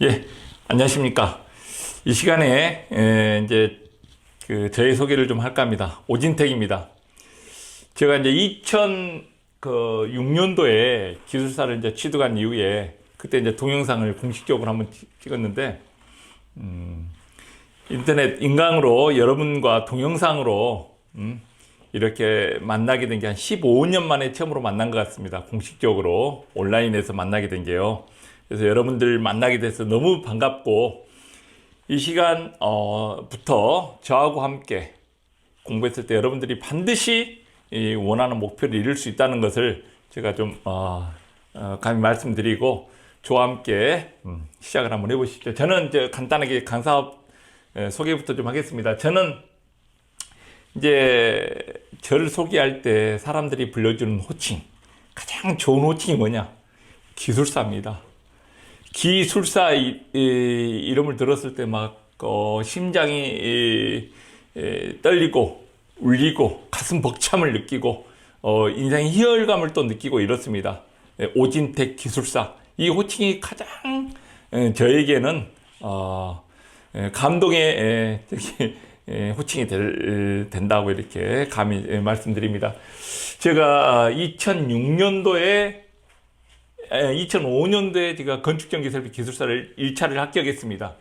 예, 안녕하십니까. 이 시간에 이제 저의 소개를 좀 할까 합니다. 오진택입니다. 제가 이제 2006년도에 기술사를 이제 취득한 이후에 그때 이제 동영상을 공식적으로 한번 찍었는데, 인터넷 인강으로 여러분과 동영상으로 이렇게 만나게 된 게 한 15년 만에 처음으로 만난 것 같습니다. 공식적으로 온라인에서 만나게 된 게요. 그래서 여러분들 만나게 돼서 너무 반갑고, 이 시간부터 저하고 함께 공부했을 때 여러분들이 반드시 이 원하는 목표를 이룰 수 있다는 것을 제가 좀 감히 말씀드리고, 저와 함께 시작을 한번 해보시죠. 저는 이제 간단하게 강사업 소개부터 좀 하겠습니다. 저는 이제 저를 소개할 때 사람들이 불러주는 호칭, 가장 좋은 호칭이 뭐냐? 기술사입니다. 기술사 이름을 들었을 때 막 심장이 떨리고 울리고 가슴 벅참을 느끼고 인생의 희열감을 또 느끼고 이렇습니다. 오진택 기술사, 이 호칭이 가장 저에게는 감동의 호칭이 된다고 이렇게 감히 말씀드립니다. 제가 2005년도에 제가 건축전기설비 기술사를 1차를 합격했습니다.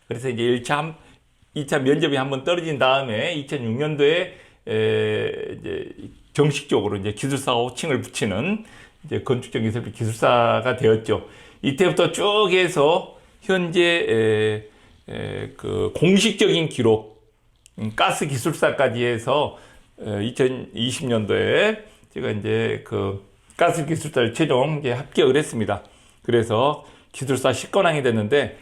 그래서 이제 2차 면접이 한번 떨어진 다음에 2006년도에 이제 정식적으로 이제 기술사 호칭을 붙이는 이제 건축전기설비 기술사가 되었죠. 이때부터 쭉 해서 현재 그 공식적인 기록 가스 기술사까지 해서 2020년도에 제가 이제 그 가스 기술사를 최종 이제 합격을 했습니다. 그래서 기술사 10관왕이 됐는데,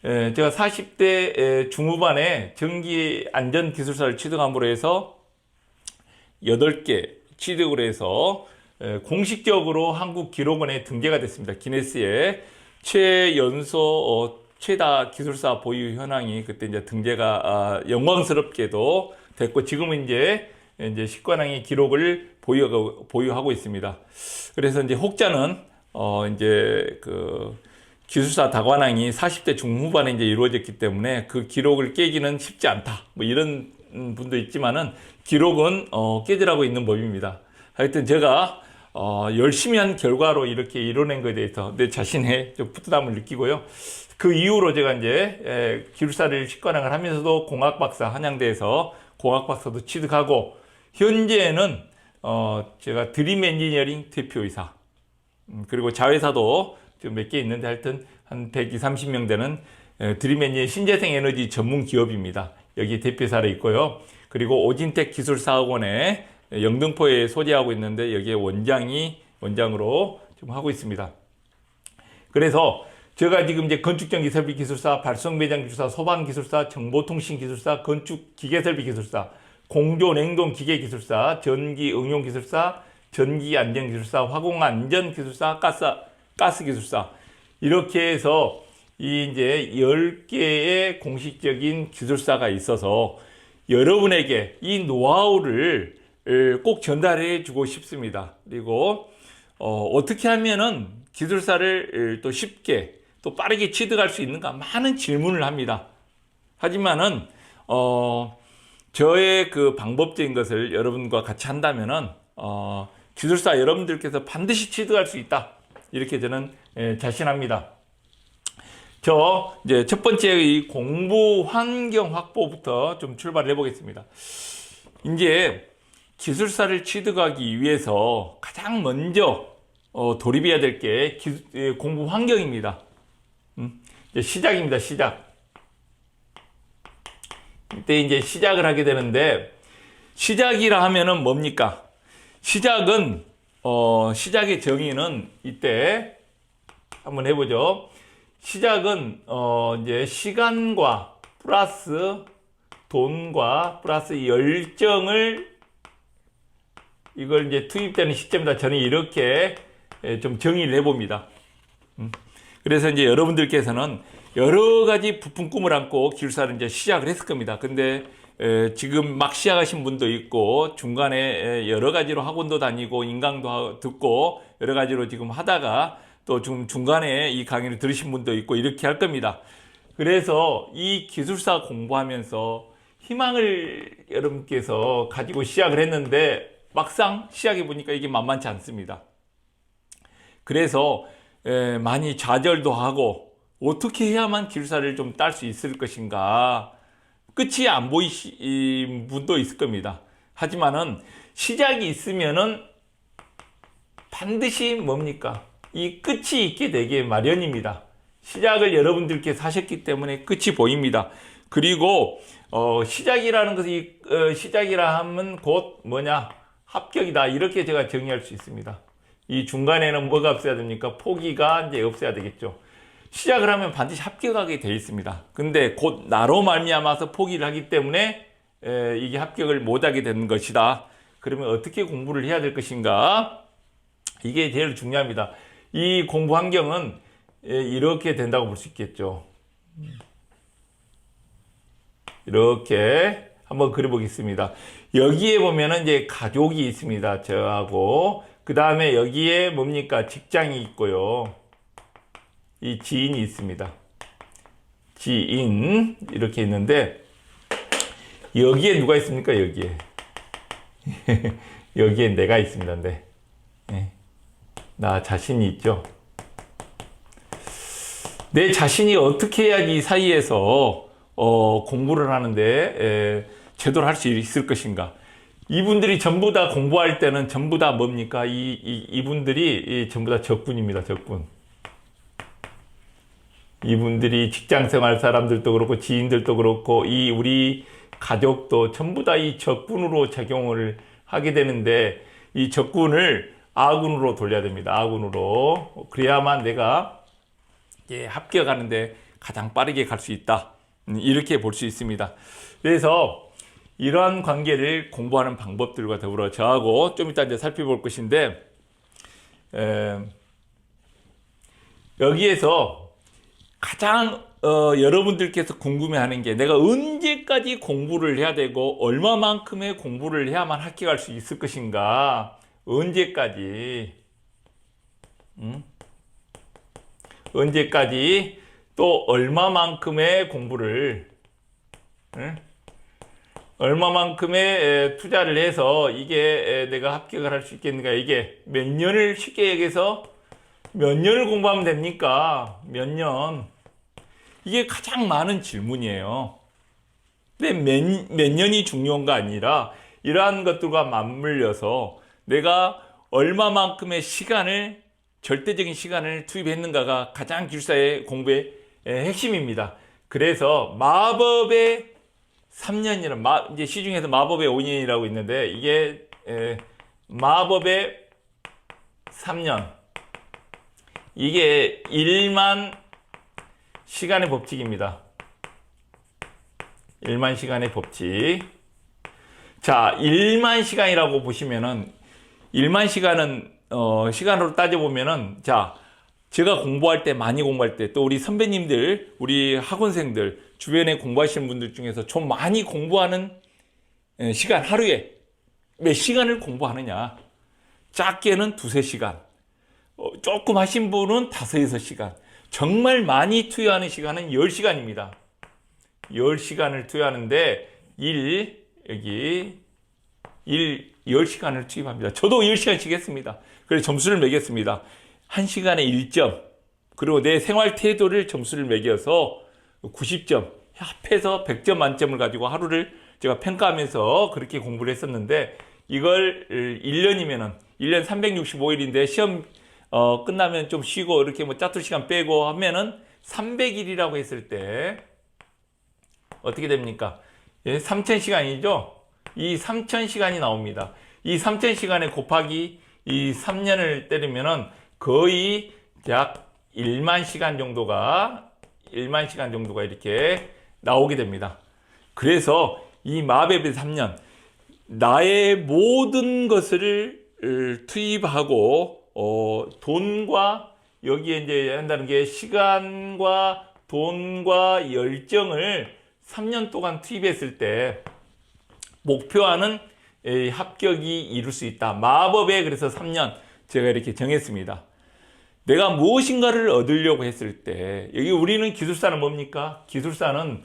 제가 40대 중후반에 전기 안전 기술사를 취득함으로 해서 8개 취득을 해서 공식적으로 한국 기록원에 등재가 됐습니다. 기네스에 최연소 최다 기술사 보유 현황이 그때 이제 등재가 영광스럽게도 됐고, 지금은 이제 10관왕의 기록을 보유하고 있습니다. 그래서 이제 혹자는 이제 그 기술사 다관왕이 40대 중후반에 이제 이루어졌기 때문에 그 기록을 깨기는 쉽지 않다, 뭐 이런 분도 있지만은 기록은 깨지라고 있는 법입니다. 하여튼 제가 열심히 한 결과로 이렇게 이뤄낸 것에 대해서 내 자신의 좀 뿌듯함을 느끼고요. 그 이후로 제가 이제 기술사를 10관왕을 하면서도 공학박사, 한양대에서 공학박사도 취득하고, 현재는 제가 드림 엔지니어링 대표이사, 그리고 자회사도 좀 몇 개 있는데 하여튼 한 120, 30명 되는 드림 엔지니어 신재생 에너지 전문 기업입니다. 여기 대표이사로 있고요. 그리고 오진택 기술사학원에 영등포에 소재하고 있는데 여기에 원장으로 좀 하고 있습니다. 그래서 제가 지금 이제 건축전기설비 기술사, 발성매장 기술사, 소방기술사, 정보통신기술사, 건축기계설비기술사, 공조냉동기계기술사, 전기응용기술사, 전기안전기술사, 화공안전기술사, 가스기술사, 이렇게 해서 이제 10개의 공식적인 기술사가 있어서 여러분에게 이 노하우를 꼭 전달해 주고 싶습니다. 그리고 어떻게 하면은 기술사를 또 쉽게 또 빠르게 취득할 수 있는가, 많은 질문을 합니다. 하지만은 저의 그 방법적인 것을 여러분과 같이 한다면은 기술사 여러분들께서 반드시 취득할 수 있다, 이렇게 저는 자신합니다. 이제 첫 번째 이 공부 환경 확보부터 좀 출발해 보겠습니다. 이제 기술사를 취득하기 위해서 가장 먼저 돌입해야 될 게 공부 환경입니다. 이제 시작입니다. 시작. 이때 이제 시작을 하게 되는데, 시작이라 하면은 뭡니까? 시작은 시작의 정의는 이때 한번 해보죠. 시작은 이제 시간과 플러스 돈과 플러스 열정을, 이걸 이제 투입되는 시점이다. 저는 이렇게 좀 정의를 해봅니다. 그래서 이제 여러분들께서는 여러 가지 부푼 꿈을 안고 기술사를 이제 시작을 했을 겁니다. 근데 지금 막 시작하신 분도 있고, 중간에 여러 가지로 학원도 다니고 인강도 듣고 여러 가지로 지금 하다가 또 중간에 이 강의를 들으신 분도 있고 이렇게 할 겁니다. 그래서 이 기술사 공부하면서 희망을 여러분께서 가지고 시작을 했는데 막상 시작해 보니까 이게 만만치 않습니다. 그래서 많이 좌절도 하고 어떻게 해야만 기술사를 좀 딸 수 있을 것인가, 끝이 안 보이신 분도 있을 겁니다. 하지만은 시작이 있으면은 반드시 뭡니까? 이 끝이 있게 되게 마련입니다. 시작을 여러분들께서 하셨기 때문에 끝이 보입니다. 그리고 시작이라는 것이 시작이라 하면 곧 뭐냐? 합격이다. 이렇게 제가 정의할 수 있습니다. 이 중간에는 뭐가 없어야 됩니까? 포기가 이제 없어야 되겠죠. 시작을 하면 반드시 합격하게 되어 있습니다. 근데 곧 나로 말미암아서 포기를 하기 때문에 이게 합격을 못하게 되는 것이다. 그러면 어떻게 공부를 해야 될 것인가? 이게 제일 중요합니다. 이 공부 환경은 이렇게 된다고 볼 수 있겠죠. 이렇게 한번 그려보겠습니다. 여기에 보면은 이제 가족이 있습니다. 저하고. 그 다음에 여기에 뭡니까? 직장이 있고요. 이 지인이 있습니다. 지인. 이렇게 있는데, 여기에 누가 있습니까? 여기에. 여기에 내가 있습니다. 네. 나 자신이 있죠. 내 자신이 어떻게 해야지 이 사이에서 공부를 하는데 제대로 할 수 있을 것인가. 이분들이 전부 다 공부할 때는 전부 다 뭡니까? 이분들이 전부 다 적군입니다. 적군. 이분들이 직장생활 사람들도 그렇고 지인들도 그렇고 이 우리 가족도 전부 다 이 적군으로 작용을 하게 되는데, 이 적군을 아군으로 돌려야 됩니다. 아군으로. 그래야만 내가 합격하는데 가장 빠르게 갈 수 있다. 이렇게 볼 수 있습니다. 그래서 이러한 관계를 공부하는 방법들과 더불어 저하고 좀 이따 이제 살펴볼 것인데, 여기에서 가장 여러분들께서 궁금해하는 게, 내가 언제까지 공부를 해야 되고 얼마만큼의 공부를 해야만 합격할 수 있을 것인가. 언제까지, 언제까지 또 얼마만큼의 공부를, 얼마만큼의 투자를 해서 이게 내가 합격을 할 수 있겠는가. 이게 몇 년을, 쉽게 얘기해서 몇 년을 공부하면 됩니까? 몇 년? 이게 가장 많은 질문이에요. 근데 몇 년이 중요한 거 아니라 이러한 것들과 맞물려서 내가 얼마만큼의 시간을, 절대적인 시간을 투입했는가가 가장 기술사의 공부의 핵심입니다. 그래서 마법의 3년이라는, 이제 시중에서 마법의 5년이라고 있는데, 이게 마법의 3년. 이게 1만 시간의 법칙입니다. 1만 시간의 법칙. 자, 1만 시간이라고 보시면은, 1만 시간은 시간으로 따져보면은, 자, 제가 공부할 때, 많이 공부할 때, 또 우리 선배님들, 우리 학원생들, 주변에 공부하시는 분들 중에서 좀 많이 공부하는 시간, 하루에 몇 시간을 공부하느냐. 작게는 2-3시간, 조금 하신 분은 5-6시간, 정말 많이 투여하는 시간은 10시간입니다. 10시간을 투여하는데, 여기 10시간을 투입합니다. 저도 10시간씩 했습니다. 그래서 점수를 매겼습니다. 1시간에 1점, 그리고 내 생활 태도를 점수를 매겨서 90점, 합해서 100점 만점을 가지고 하루를 제가 평가하면서 그렇게 공부를 했었는데, 이걸 1년이면은 1년 365일인데 시험 끝나면 좀 쉬고 이렇게 뭐 짜투리 시간 빼고 하면은 300일이라고 했을 때 어떻게 됩니까? 3000시간이죠? 이 3000시간이 나옵니다. 이 3000시간에 곱하기 이 3년을 때리면은 거의 약 1만 시간 정도가 이렇게 나오게 됩니다. 그래서 이 마법의 3년, 나의 모든 것을 투입하고 돈과, 여기에 이제 한다는 게 시간과 돈과 열정을 3년 동안 투입했을 때 목표하는 합격이 이룰 수 있다. 마법의, 그래서 3년 제가 이렇게 정했습니다. 내가 무엇인가를 얻으려고 했을 때, 여기 우리는 기술사는 뭡니까? 기술사는,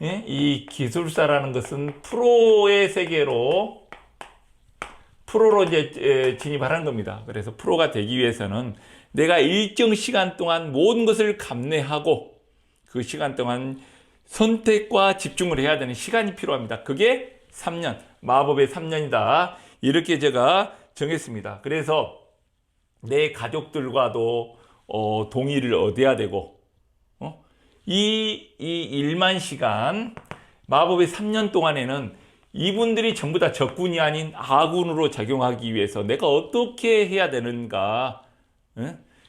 예? 이 기술사라는 것은 프로의 세계로, 프로로 이제 진입하는 겁니다. 그래서 프로가 되기 위해서는 내가 일정 시간 동안 모든 것을 감내하고 그 시간 동안 선택과 집중을 해야 되는 시간이 필요합니다. 그게 3년, 마법의 3년이다. 이렇게 제가 정했습니다. 그래서 내 가족들과도 동의를 얻어야 되고, 이 1만 시간, 마법의 3년 동안에는 이분들이 전부 다 적군이 아닌 아군으로 작용하기 위해서 내가 어떻게 해야 되는가,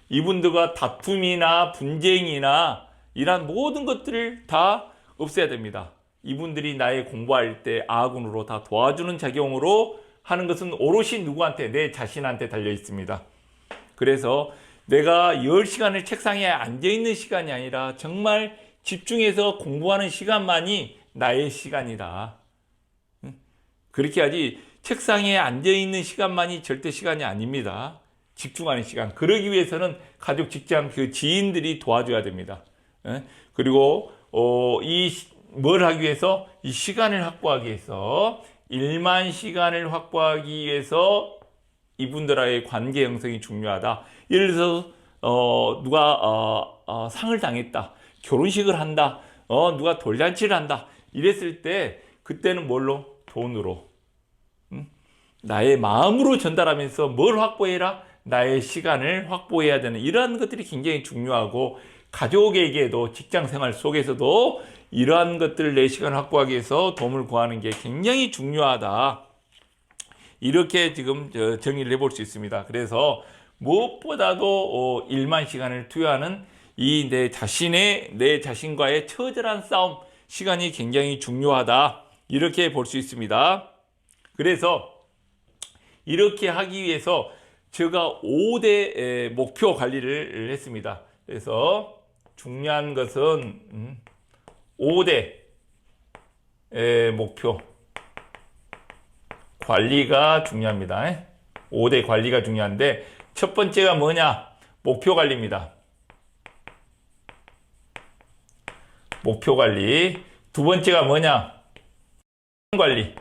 이분들과 다툼이나 분쟁이나 이러한 모든 것들을 다 없애야 됩니다. 이분들이 나의 공부할 때 아군으로 다 도와주는 작용으로 하는 것은 오롯이 누구한테? 내 자신한테 달려 있습니다. 그래서 내가 10시간을 책상에 앉아있는 시간이 아니라 정말 집중해서 공부하는 시간만이 나의 시간이다. 그렇게 하지 책상에 앉아있는 시간만이 절대 시간이 아닙니다. 집중하는 시간. 그러기 위해서는 가족, 직장, 그 지인들이 도와줘야 됩니다. 그리고 뭘 하기 위해서? 이 시간을 확보하기 위해서 1만 시간을 확보하기 위해서 이분들과의 관계 형성이 중요하다. 예를 들어서 누가 상을 당했다, 결혼식을 한다, 누가 돌잔치를 한다, 이랬을 때 그때는 뭘로? 돈으로, 나의 마음으로 전달하면서 뭘 확보해라? 나의 시간을 확보해야 되는 이러한 것들이 굉장히 중요하고, 가족에게도 직장 생활 속에서도 이러한 것들을 내 시간을 확보하기 위해서 도움을 구하는 게 굉장히 중요하다. 이렇게 지금 정의를 해볼 수 있습니다. 그래서 무엇보다도 1만 시간을 투여하는 이 내 자신과의 처절한 싸움 시간이 굉장히 중요하다. 이렇게 볼 수 있습니다. 그래서 이렇게 하기 위해서 제가 5대 목표 관리를 했습니다. 그래서 중요한 것은 5대 목표 관리가 중요합니다. 5대 관리가 중요한데, 첫 번째가 뭐냐? 목표 관리입니다. 목표 관리. 두 번째가 뭐냐? 관리.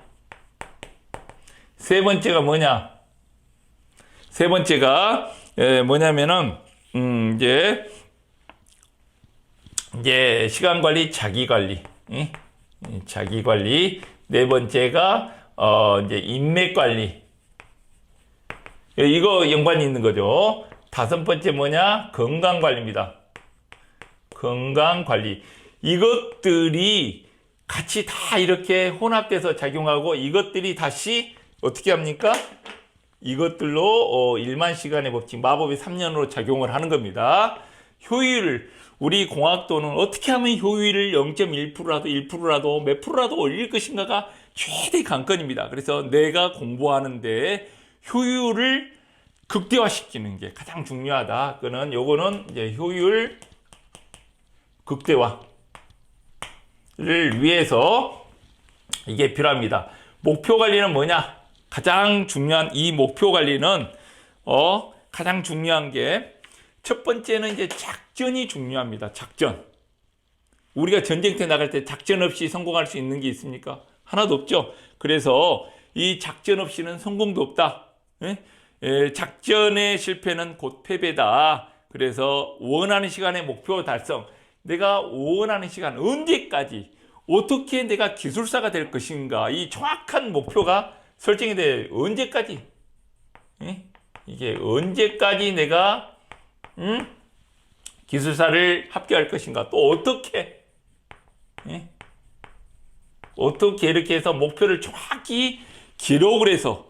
세 번째가 뭐냐? 세 번째가 뭐냐면은 이제 시간 관리, 자기 관리. 자기 관리. 네 번째가 이제 인맥 관리. 이거 연관이 있는 거죠. 다섯 번째 뭐냐? 건강 관리입니다. 건강 관리. 이것들이 같이 다 이렇게 혼합돼서 작용하고, 이것들이 다시 어떻게 합니까? 이것들로 1만 시간의 법칙, 마법의 3년으로 작용을 하는 겁니다. 효율을, 우리 공학도는 어떻게 하면 효율을 0.1%라도 1%라도 몇 프로라도 올릴 것인가가 최대 관건입니다. 그래서 내가 공부하는데 효율을 극대화시키는 게 가장 중요하다. 요거는 이제 효율 극대화를 위해서 이게 필요합니다. 목표 관리는 뭐냐? 가장 중요한 이 목표 관리는 가장 중요한 게, 첫 번째는 이제 작전이 중요합니다. 작전. 우리가 전쟁터에 나갈 때 작전 없이 성공할 수 있는 게 있습니까? 하나도 없죠. 그래서 이 작전 없이는 성공도 없다. 작전의 실패는 곧 패배다. 그래서 원하는 시간의 목표 달성. 내가 원하는 시간, 언제까지, 어떻게 내가 기술사가 될 것인가, 이 정확한 목표가 설정이 돼. 언제까지? 이게 언제까지 내가 기술사를 합격할 것인가, 또 어떻게, 어떻게 이렇게 해서 목표를 정확히 기록을 해서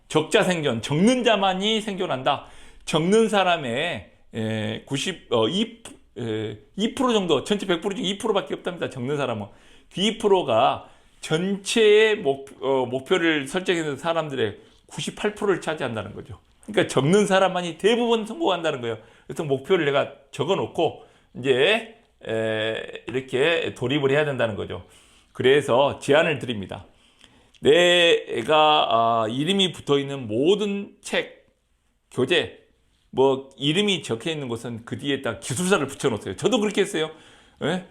적자 생존, 적는 자만이 생존한다. 적는 사람의 2% 정도, 전체 100% 중 2%밖에 없답니다. 적는 사람은. 그 2%가 전체의 목표를 설정해놓은 사람들의 98%를 차지한다는 거죠. 그러니까 적는 사람만이 대부분 성공한다는 거예요. 그래서 목표를 내가 적어놓고 이제 이렇게 돌입을 해야 된다는 거죠. 그래서 제안을 드립니다. 내가 이름이 붙어있는 모든 책, 교재, 뭐 이름이 적혀 있는 곳은 그 뒤에다 기술사를 붙여놓으세요. 저도 그렇게 했어요. 예?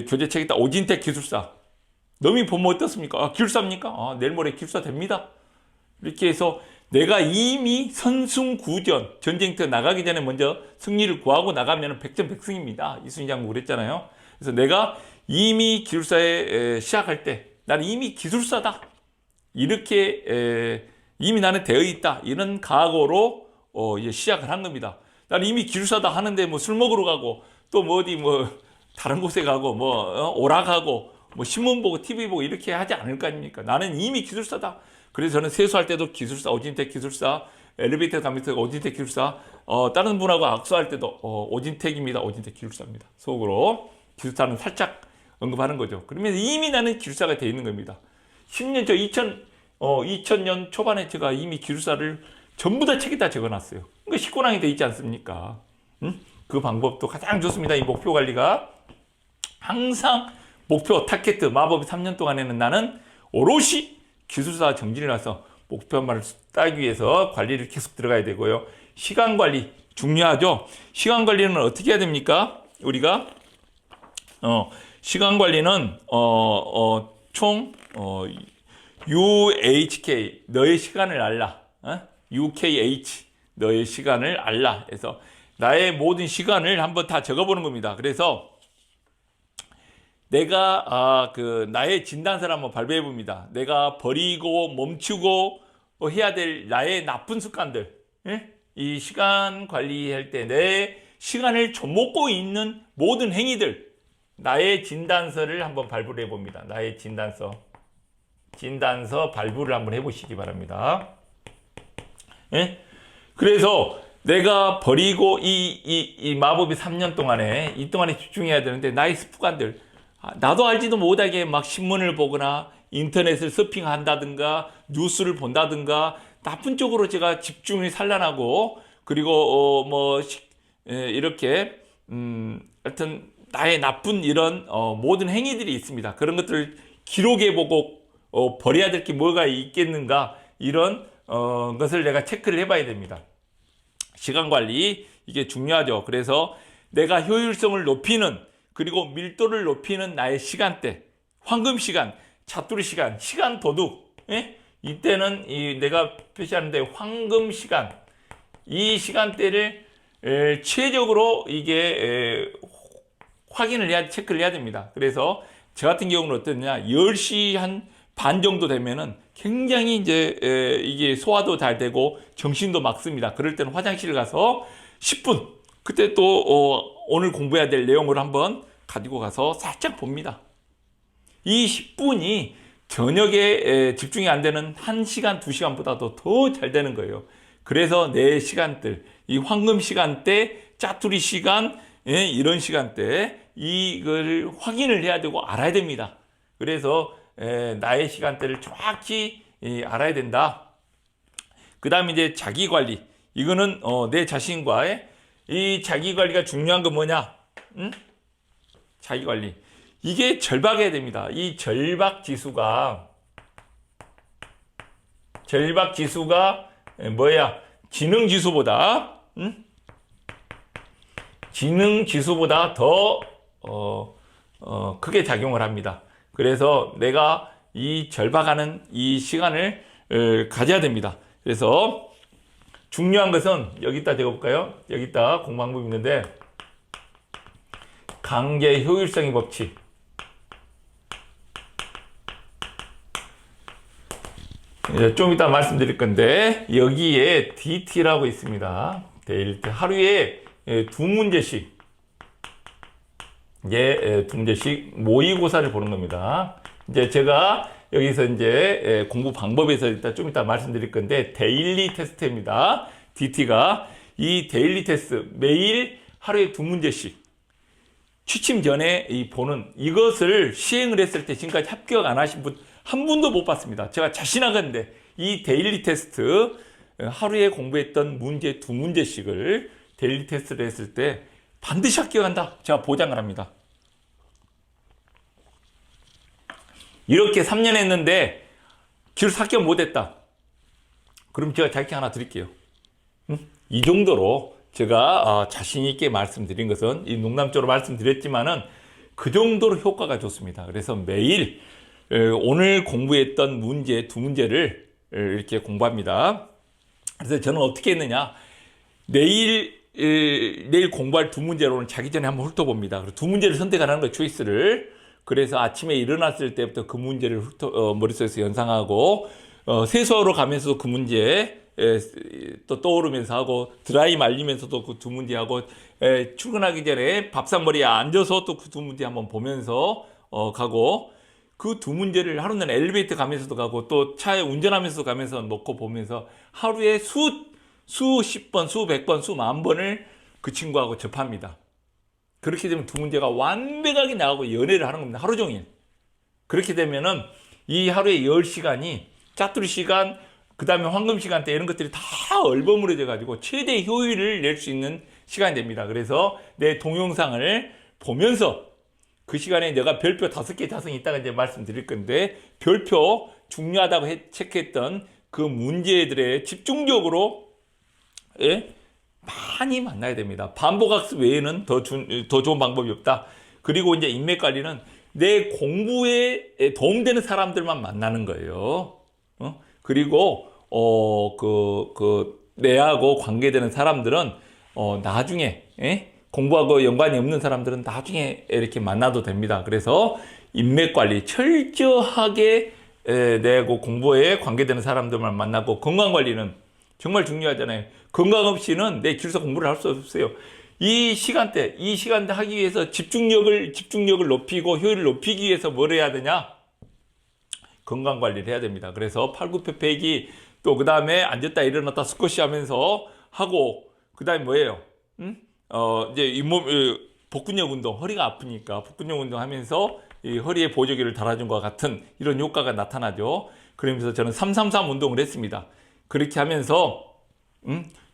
교재책에다 오진택 기술사. 너미 보면 어떻습니까? 아, 기술사입니까? 아, 내일 모레 기술사 됩니다. 이렇게 해서 내가 이미 선승구전 전쟁터 나가기 전에 먼저 승리를 구하고 나가면 백전백승입니다. 이순신 장군 그랬잖아요. 그래서 내가 이미 기술사에 시작할 때 나는 이미 기술사다. 이렇게 이미 나는 되어 있다. 이런 각오로 이제 시작을 한 겁니다. 나는 이미 기술사다 하는데 뭐 술 먹으러 가고 또 뭐 어디 뭐 다른 곳에 가고 뭐 오락하고 뭐 신문 보고 TV 보고 이렇게 하지 않을 거 아닙니까? 나는 이미 기술사다. 그래서 저는 세수할 때도 기술사, 오진택 기술사, 엘리베이터 가면서 오진택 기술사, 다른 분하고 악수할 때도 오진택입니다. 오진택 기술사입니다. 속으로 기술사는 살짝 언급하는 거죠. 그러면 이미 나는 기술사가 되어 있는 겁니다. 10년 전 2000년 초반에 제가 이미 기술사를 전부 다 책에다 적어놨어요. 그러니까 식고랑이 되어 있지 않습니까? 그 방법도 가장 좋습니다. 이 목표 관리가 항상 목표 타겟 마법이 3년 동안에는 나는 오롯이 기술사 정진이라서 목표 한 마를 따기 위해서 관리를 계속 들어가야 되고요. 시간 관리 중요하죠. 시간 관리는 어떻게 해야 됩니까? 우리가 시간 관리는 총 UHK 너의 시간을 알라. UKH 너의 시간을 알라. 해서 나의 모든 시간을 한번 다 적어보는 겁니다. 그래서 내가 나의 진단서를 한번 발표해 봅니다. 내가 버리고 멈추고 해야 될 나의 나쁜 습관들, 예? 이 시간 관리할 때 내 시간을 좀먹고 있는 모든 행위들, 나의 진단서를 한번 발표를 해 봅니다. 나의 진단서 발표를 한번 해보시기 바랍니다. 예? 그래서 내가 버리고 이 마법이 3년 동안에 이 동안에 집중해야 되는데 나의 습관들, 나도 알지도 못하게 막 신문을 보거나 인터넷을 서핑한다든가 뉴스를 본다든가 나쁜 쪽으로 제가 집중이 산란하고 그리고 이렇게 하여튼 나의 나쁜 이런 모든 행위들이 있습니다. 그런 것들을 기록해 보고 버려야 될 게 뭐가 있겠는가 이런 것을 내가 체크를 해봐야 됩니다. 시간 관리 이게 중요하죠. 그래서 내가 효율성을 높이는 그리고 밀도를 높이는 나의 시간대, 황금 시간, 자투리 시간, 시간 도둑. 예? 이때는 내가 표시하는데 황금 시간, 이 시간대를 최적으로 이게 확인을 해야 체크를 해야 됩니다. 그래서 저 같은 경우는 어떠냐? 10시 한 반 정도 되면은 굉장히 이제 이게 소화도 잘 되고 정신도 맑습니다. 그럴 때는 화장실 가서 10분 그때 또 오늘 공부해야 될 내용을 한번 가지고 가서 살짝 봅니다. 이 10분이 저녁에 집중이 안 되는 1시간, 2시간보다도 더 잘 되는 거예요. 그래서 내 시간들, 이 황금 시간대, 짜투리 시간, 이런 시간대, 이걸 확인을 해야 되고 알아야 됩니다. 그래서 나의 시간대를 정확히 알아야 된다. 그 다음에 이제 자기 관리. 이거는 내 자신과의 이 자기 관리가 중요한 건 뭐냐? 자기 관리. 이게 절박해야 됩니다. 이 절박 지수가 뭐야? 지능 지수보다 더 크게 작용을 합니다. 그래서 내가 이 절박하는 이 시간을 가져야 됩니다. 그래서 중요한 것은 여기다 적어볼까요? 여기다 공부 방법이 있는데 강제 효율성의 법칙. 좀 이따 말씀드릴 건데 여기에 DT라고 있습니다. 데일리 하루에 두 문제씩 두 문제씩 모의고사를 보는 겁니다. 이제 제가 여기서 이제 공부 방법에서 일단 좀 이따 말씀드릴 건데 데일리 테스트입니다. DT가 이 데일리 테스트 매일 하루에 두 문제씩 취침 전에 보는 이것을 시행을 했을 때 지금까지 합격 안 하신 분 한 분도 못 봤습니다. 제가 자신하건데 이 데일리 테스트 하루에 공부했던 문제 두 문제씩을 데일리 테스트를 했을 때 반드시 합격한다. 제가 보장을 합니다. 이렇게 3년 했는데 기술 합격 못했다. 그럼 제가 자격증 하나 드릴게요. 이 정도로 제가 자신 있게 말씀드린 것은 이 농담적으로 말씀드렸지만은 그 정도로 효과가 좋습니다. 그래서 매일 오늘 공부했던 문제 두 문제를 이렇게 공부합니다. 그래서 저는 어떻게 했느냐, 내일 공부할 두 문제로는 자기 전에 한번 훑어봅니다. 두 문제를 선택하는 거예요, 초이스를. 그래서 아침에 일어났을 때부터 그 문제를 머릿속에서 연상하고 세수하러 가면서도 그 문제 또 떠오르면서 하고, 드라이 말리면서도 그 두 문제 하고, 출근하기 전에 밥상머리에 앉아서 또 그 두 문제 한번 보면서 가고, 그 두 문제를 하루는 엘리베이터 가면서도 가고 또 차에 운전하면서도 가면서 놓고 보면서 하루에 수십 번, 수백 번, 수만 번을 그 친구하고 접합니다. 그렇게 되면 두 문제가 완벽하게 나가고 연애를 하는 겁니다. 하루 종일. 그렇게 되면은 이 하루에 10시간이 짜투리 시간, 그 다음에 황금 시간대 이런 것들이 다 얼버무려져 가지고 최대 효율을 낼 수 있는 시간이 됩니다. 그래서 내 동영상을 보면서 그 시간에 내가 별표 5개 자성이 있다가 이제 말씀드릴 건데, 별표 중요하다고 체크했던 그 문제들에 집중적으로 많이 만나야 됩니다. 반복학습 외에는 더 좋은 방법이 없다. 그리고 이제 인맥 관리는 내 공부에 도움되는 사람들만 만나는 거예요. 그리고 내하고 관계되는 사람들은 나중에 공부하고 연관이 없는 사람들은 나중에 이렇게 만나도 됩니다. 그래서 인맥 관리 철저하게 내하고 공부에 관계되는 사람들만 만나고, 건강 관리는 정말 중요하잖아요. 건강 없이는 내 기술사 공부를 할 수 없어요. 이 시간대 하기 위해서 집중력을 높이고 효율을 높이기 위해서 뭘 해야 되냐? 건강 관리를 해야 됩니다. 그래서 팔굽혀펴기, 또 그 다음에 앉았다 일어났다 스쿼시 하면서 하고, 그 다음에 뭐예요? 이제 잇몸, 복근력 운동, 허리가 아프니까 복근력 운동 하면서 이 허리에 보조기를 달아준 것과 같은 이런 효과가 나타나죠. 그러면서 저는 333 운동을 했습니다. 그렇게 하면서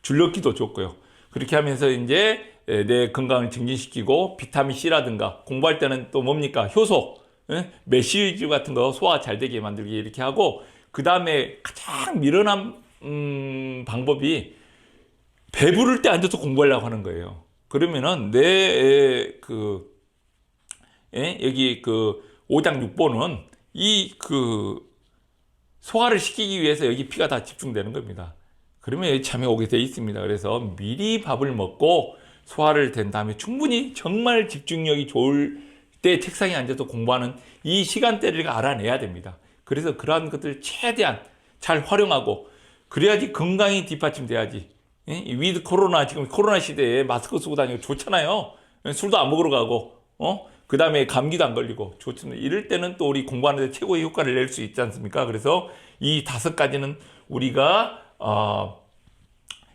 줄넘기도 좋고요. 그렇게 하면서 이제 내 건강을 증진시키고, 비타민 C라든가, 공부할 때는 또 뭡니까? 효소, 메시지 같은 거 소화 잘 되게 만들기 이렇게 하고, 그 다음에 가장 미련한 방법이 배부를 때 앉아서 공부하려고 하는 거예요. 그러면은 여기 5장 6번은 소화를 시키기 위해서 여기 피가 다 집중되는 겁니다. 그러면 여기 잠이 오게 돼 있습니다. 그래서 미리 밥을 먹고 소화를 된 다음에 충분히 정말 집중력이 좋을 때 책상에 앉아서 공부하는 이 시간대를 알아내야 됩니다. 그래서 그러한 것들을 최대한 잘 활용하고, 그래야지 건강이 뒷받침돼야지. 위드 코로나, 지금 코로나 시대에 마스크 쓰고 다니고 좋잖아요. 술도 안 먹으러 가고, 그 다음에 감기도 안 걸리고 좋습니다. 이럴 때는 또 우리 공부하는데 최고의 효과를 낼 수 있지 않습니까? 그래서 이 5가지는 우리가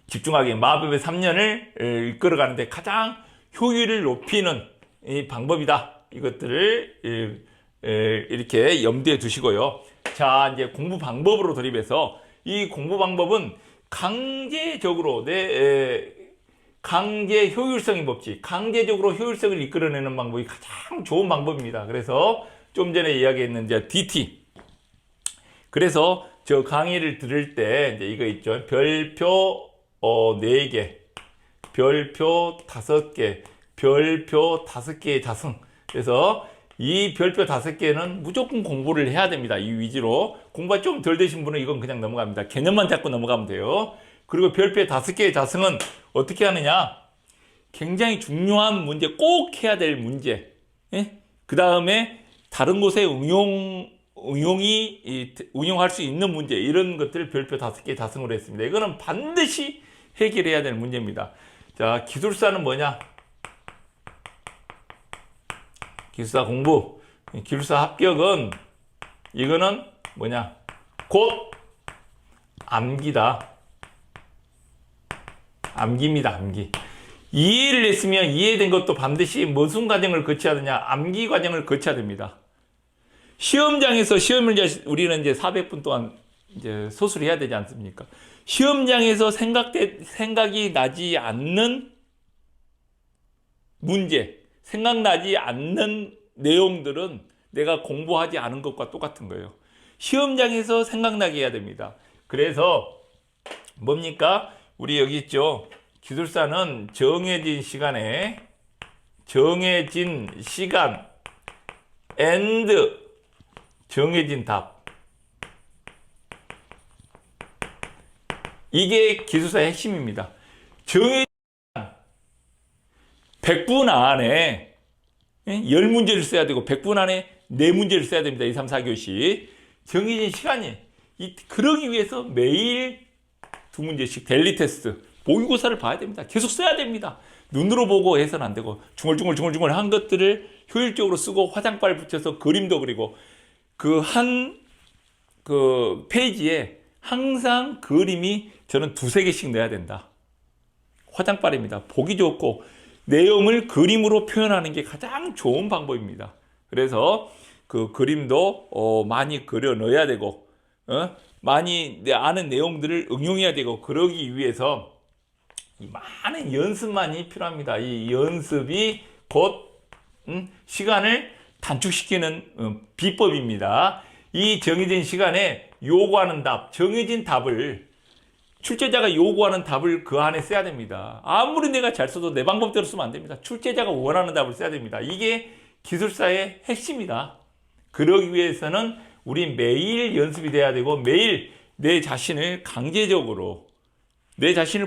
집중하게 마법의 3년을 이끌어가는데 가장 효율을 높이는 이 방법이다. 이것들을 이렇게 염두에 두시고요. 자, 이제 공부 방법으로 돌입해서, 이 공부 방법은 강제적으로 강제 효율성의 법칙, 강제적으로 효율성을 이끌어내는 방법이 가장 좋은 방법입니다. 그래서 좀 전에 이야기했는 이제 DT. 그래서 저 강의를 들을 때 이제 이거 있죠. 별표 4개, 별표 5개, 별표 5개의 자승. 그래서 이 별표 5개는 무조건 공부를 해야 됩니다. 이 위주로. 공부가 좀 덜 되신 분은 이건 그냥 넘어갑니다. 개념만 잡고 넘어가면 돼요. 그리고 별표 5개의 자승은 어떻게 하느냐? 굉장히 중요한 문제, 꼭 해야 될 문제. 그 다음에 다른 곳에 응용할 수 있는 문제, 이런 것들을 별표 5개의 자승으로 했습니다. 이거는 반드시 해결해야 될 문제입니다. 자, 기술사는 뭐냐? 기술사 공부, 기술사 합격은 이거는 뭐냐? 곧 암기다. 암기입니다. 암기. 이해를 했으면 이해된 것도 반드시 무슨 과정을 거쳐야 되냐? 암기 과정을 거쳐야 됩니다. 시험장에서 우리는 이제 400분 동안 이제 소수를 해야 되지 않습니까? 시험장에서 생각이 나지 않는 문제, 생각나지 않는 내용들은 내가 공부하지 않은 것과 똑같은 거예요. 시험장에서 생각나게 해야 됩니다. 그래서 뭡니까? 우리 여기 있죠. 기술사는 정해진 시간 and 정해진 답. 이게 기술사의 핵심입니다. 정해진 100분 안에 10문제를 써야 되고 100분 안에 4문제를 써야 됩니다. 2, 3, 4교시. 정해진 시간이. 그러기 위해서 매일 2문제씩 데일리 테스트, 모의고사를 봐야 됩니다. 계속 써야 됩니다. 눈으로 보고 해서는 안 되고 중얼중얼 한 것들을 효율적으로 쓰고 화장발 붙여서 그림도 그리고 그 페이지에 항상 그림이 저는 2, 3개씩 넣어야 된다. 화장발입니다. 보기 좋고 내용을 그림으로 표현하는 게 가장 좋은 방법입니다. 그래서 그 그림도 많이 그려 넣어야 되고 많이 아는 내용들을 응용해야 되고 그러기 위해서 많은 연습만이 필요합니다. 이 연습이 곧 시간을 단축시키는 비법입니다. 이 정해진 시간에 요구하는 답, 정해진 답을 출제자가 요구하는 답을 그 안에 써야 됩니다. 아무리 내가 잘 써도 내 방법대로 쓰면 안 됩니다. 출제자가 원하는 답을 써야 됩니다. 이게 기술사의 핵심이다. 그러기 위해서는 우리 매일 연습이 돼야 되고 매일 내 자신을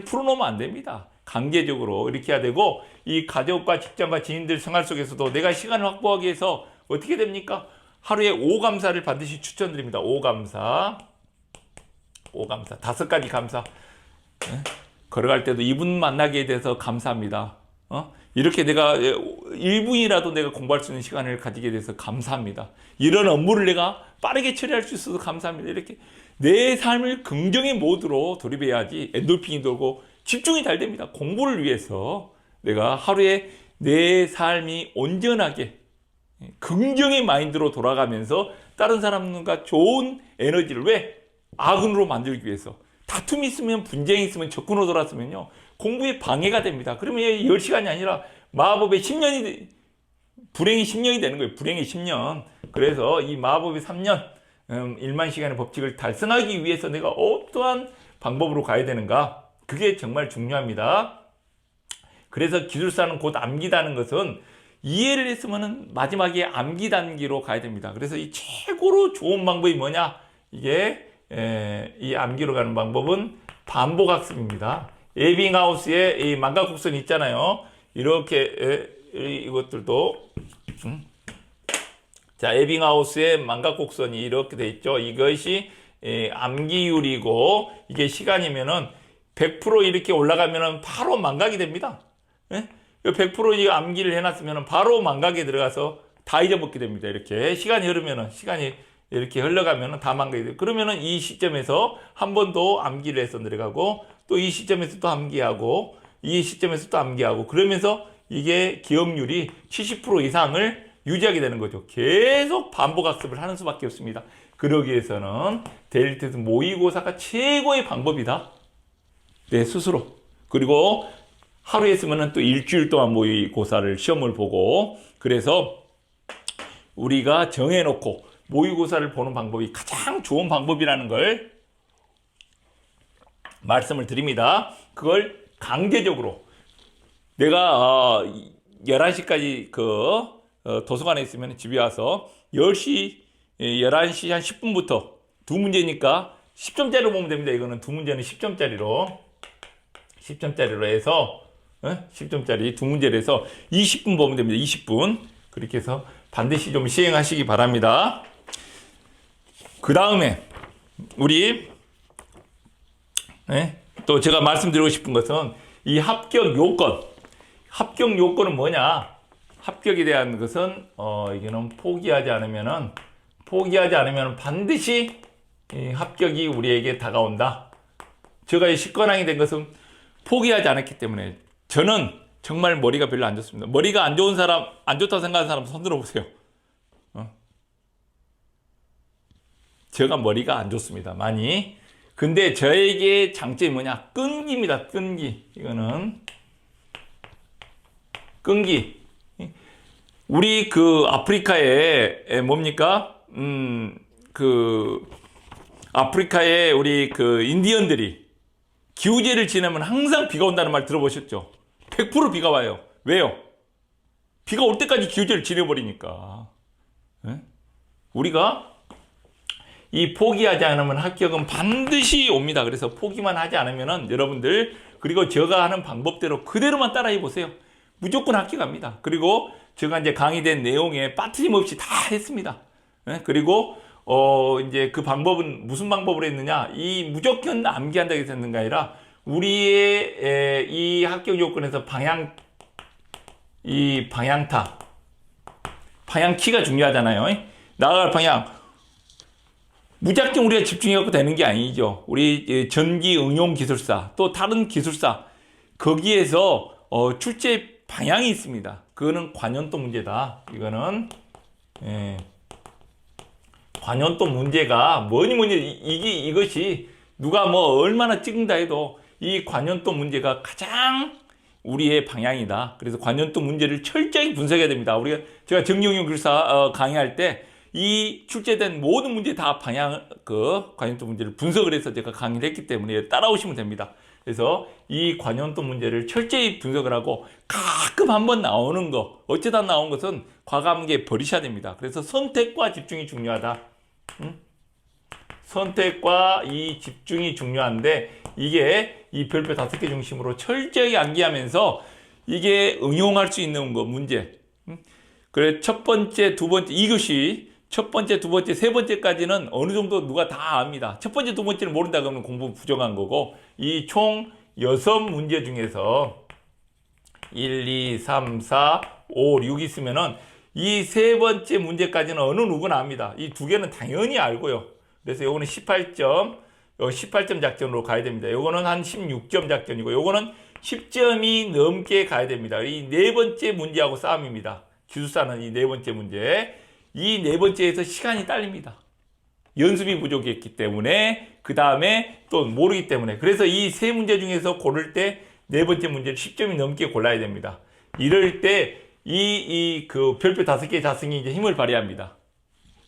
풀어놓으면 안 됩니다. 강제적으로 이렇게 해야 되고 이 가족과 직장과 지인들 생활 속에서도 내가 시간을 확보하기 위해서 어떻게 됩니까? 하루에 5감사를 반드시 추천드립니다. 5감사 5가지 감사. 걸어갈 때도 이분 만나게 돼서 감사합니다. 이렇게 내가 1분이라도 내가 공부할 수 있는 시간을 가지게 돼서 감사합니다. 이런 업무를 내가 빠르게 처리할 수 있어서 감사합니다. 이렇게 내 삶을 긍정의 모드로 돌입해야지 엔돌핀이 돌고 집중이 잘 됩니다. 공부를 위해서 내가 하루에 내 삶이 온전하게 긍정의 마인드로 돌아가면서 다른 사람과 좋은 에너지를 왜? 아군으로 만들기 위해서. 다툼이 있으면, 분쟁이 있으면, 적군으로 돌았으면요 공부에 방해가 됩니다. 그러면 10시간이 아니라 마법의 10년이 불행이 10년이 되는 거예요. 불행이 10년. 그래서 이 마법의 3년 1만 시간의 법칙을 달성하기 위해서 내가 어떠한 방법으로 가야 되는가? 그게 정말 중요합니다. 그래서 기술사는 곧 암기다는 것은 이해를 했으면 마지막에 암기 단계로 가야 됩니다. 그래서 이 최고로 좋은 방법이 뭐냐? 이게 이 암기로 가는 방법은 반복학습입니다. 에빙하우스의 이 망각곡선 있잖아요. 이렇게 이것들도 자, 에빙하우스의 망각곡선이 이렇게 돼 있죠. 이것이 암기율이고 이게 시간이면은 100% 이렇게 올라가면은 바로 망각이 됩니다. 100% 이 암기를 해놨으면은 바로 망각에 들어가서 다 잊어먹게 됩니다. 이렇게 시간이 흐르면은 시간이 이렇게 흘러가면은 다 망각이 돼요. 그러면은 이 시점에서 한 번 더 암기를 해서 내려가고 또 이 시점에서 또 암기하고 이 시점에서 또 암기하고 그러면서 이게 기억률이 70% 이상을 유지하게 되는 거죠. 계속 반복 학습을 하는 수밖에 없습니다. 그러기 위해서는 데일리 테스트 모의고사가 최고의 방법이다. 내 스스로. 그리고 하루에 쓰면은 또 일주일 동안 모의고사를 시험을 보고 그래서 우리가 정해놓고 모의고사를 보는 방법이 가장 좋은 방법이라는 걸 말씀을 드립니다. 그걸 강제적으로 내가 11시까지 도서관에 있으면 집에 와서 10시, 11시 한 10분부터 2문제니까 10점짜리로 보면 됩니다. 이거는 2문제는 10점짜리로 해서 10점짜리 2문제를 해서 20분 보면 됩니다. 20분. 그렇게 해서 반드시 좀 시행하시기 바랍니다. 그 다음에 우리 또 제가 말씀드리고 싶은 것은 이 합격 요건은 뭐냐? 합격에 대한 것은 이거는 포기하지 않으면은 반드시 이 합격이 우리에게 다가온다. 제가 이 식권왕이 된 것은 포기하지 않았기 때문에 저는 정말 머리가 별로 안 좋습니다. 머리가 안 좋은 사람, 안 좋다고 생각하는 사람 손 들어보세요. 제가 머리가 안 좋습니다. 많이. 근데 저에게 장점이 뭐냐? 끈기입니다. 끈기. 이거는 끈기. 우리 아프리카에 뭡니까? 아프리카에 우리 인디언들이 기후제를 지내면 항상 비가 온다는 말 들어보셨죠? 100% 비가 와요. 왜요? 비가 올 때까지 기후제를 지내버리니까. 예? 우리가 이 포기하지 않으면 합격은 반드시 옵니다. 그래서 포기만 하지 않으면은 여러분들, 그리고 제가 하는 방법대로 그대로만 따라해 보세요. 무조건 합격합니다. 그리고 제가 이제 강의된 내용에 빠트림없이 다 했습니다. 예? 그리고 이제 그 방법은 무슨 방법으로 했느냐? 이 무조건 암기한다고 해서 했는 게 아니라 우리의 이 합격 요건에서 방향키가 중요하잖아요. 나아갈 방향. 무작정 우리가 집중해갖고 되는 게 아니죠. 우리 전기 응용 기술사, 또 다른 기술사, 거기에서 출제 방향이 있습니다. 그거는 관연도 문제다. 이거는, 관연도 문제가 이것이 누가 뭐 얼마나 찍는다 해도 이 관연도 문제가 가장 우리의 방향이다. 그래서 관연도 문제를 철저히 분석해야 됩니다. 제가 전기응용 기술사 강의할 때 이 출제된 모든 문제 다 관연도 문제를 분석을 해서 제가 강의를 했기 때문에 따라오시면 됩니다. 그래서 이 관연도 문제를 철저히 분석을 하고 가끔 한번 나오는 거, 어쩌다 나온 것은 과감하게 버리셔야 됩니다. 그래서 선택과 집중이 중요하다. 선택과 이 집중이 중요한데, 이게 이 별표 5개 중심으로 철저히 암기하면서 이게 응용할 수 있는 거, 문제. 그래, 첫 번째, 두 번째, 이것이 첫 번째, 두 번째, 세 번째까지는 어느 정도 누가 다 압니다. 첫 번째, 두 번째를 모른다 그러면 공부 부족한 거고, 이 총 6문제 중에서 1, 2, 3, 4, 5, 6 있으면은 이 세 번째 문제까지는 어느 누구나 압니다. 이 두 개는 당연히 알고요. 그래서 요거는 18점 작전으로 가야 됩니다. 요거는 한 16점 작전이고, 요거는 10점이 넘게 가야 됩니다. 이 네 번째 문제하고 싸움입니다. 기술사는 이 네 번째 문제. 이 네 번째에서 시간이 딸립니다. 연습이 부족했기 때문에, 그 다음에 또 모르기 때문에. 그래서 이 세 문제 중에서 고를 때 네 번째 문제를 10점이 넘게 골라야 됩니다. 이럴 때 그 별표 5개 자승이 이제 힘을 발휘합니다.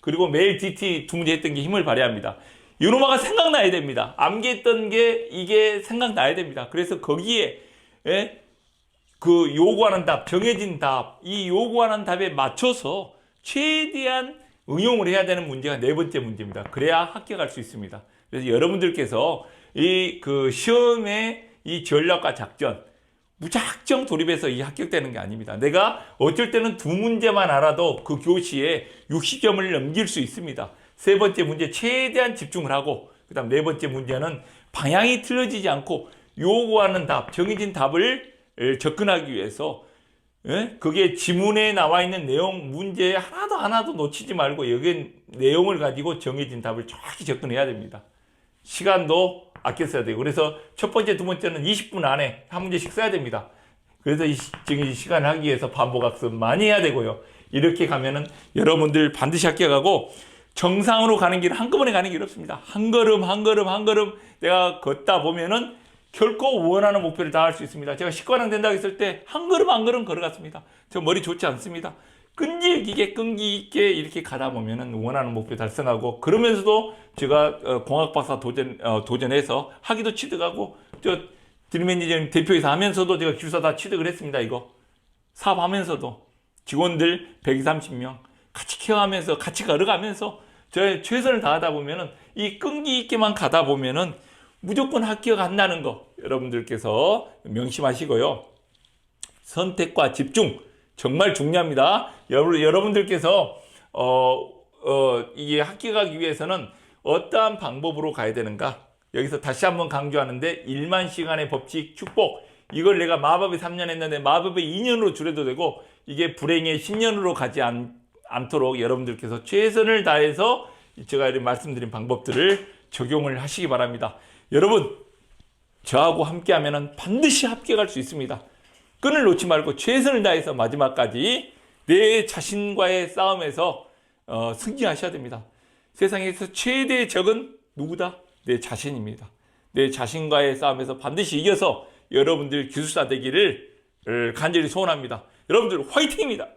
그리고 매일 DT 2문제 했던 게 힘을 발휘합니다. 이놈아가 생각나야 됩니다. 암기했던 게 이게 생각나야 됩니다. 그래서 거기에 그 요구하는 답, 정해진 답, 이 요구하는 답에 맞춰서 최대한 응용을 해야 되는 문제가 네 번째 문제입니다. 그래야 합격할 수 있습니다. 그래서 여러분들께서 그 시험의 이 전략과 작전, 무작정 돌입해서 이 합격되는 게 아닙니다. 내가 어쩔 때는 2문제만 알아도 그 교시에 60점을 넘길 수 있습니다. 세 번째 문제 최대한 집중을 하고, 그 다음 네 번째 문제는 방향이 틀어지지 않고 요구하는 답, 정해진 답을 접근하기 위해서, 그게 지문에 나와 있는 내용, 문제 하나도 놓치지 말고 여기 내용을 가지고 정해진 답을 정확히 접근해야 됩니다. 시간도 아껴 써야 되고, 그래서 첫 번째, 두 번째는 20분 안에 한 문제씩 써야 됩니다. 그래서 정해진 시간을 하기 위해서 반복학습 많이 해야 되고요. 이렇게 가면은 여러분들 반드시 합격하고, 정상으로 가는 길은 한꺼번에 가는 길 없습니다. 한 걸음 한 걸음 한 걸음 내가 걷다 보면은 결코 원하는 목표를 다 할 수 있습니다. 제가 식관왕 된다고 했을 때 한 걸음 한 걸음 걸어갔습니다. 저 머리 좋지 않습니다. 끈기 있게 이렇게 가다 보면은 원하는 목표 달성하고, 그러면서도 제가 공학박사 도전해서 학위도 취득하고, 저 드림매니저 대표이사 하면서도 제가 기술사 다 취득을 했습니다. 이거 사업하면서도 직원들 130명 같이 케어하면서 같이 걸어가면서 저의 최선을 다하다 보면은, 이 끈기 있게만 가다 보면은 무조건 합격한다는 거 여러분들께서 명심하시고요. 선택과 집중 정말 중요합니다. 여러분들께서 이게 합격하기 위해서는 어떠한 방법으로 가야 되는가? 여기서 다시 한번 강조하는데, 1만 시간의 법칙 축복, 이걸 내가 마법의 3년 했는데 마법의 2년으로 줄여도 되고, 이게 불행의 10년으로 가지 않도록 여러분들께서 최선을 다해서 제가 이렇게 말씀드린 방법들을 적용을 하시기 바랍니다. 여러분, 저하고 함께 하면 반드시 합격할 수 있습니다. 끈을 놓지 말고 최선을 다해서 마지막까지 내 자신과의 싸움에서 승리하셔야 됩니다. 세상에서 최대의 적은 누구다? 내 자신입니다. 내 자신과의 싸움에서 반드시 이겨서 여러분들 기술사 되기를 간절히 소원합니다. 여러분들 화이팅입니다.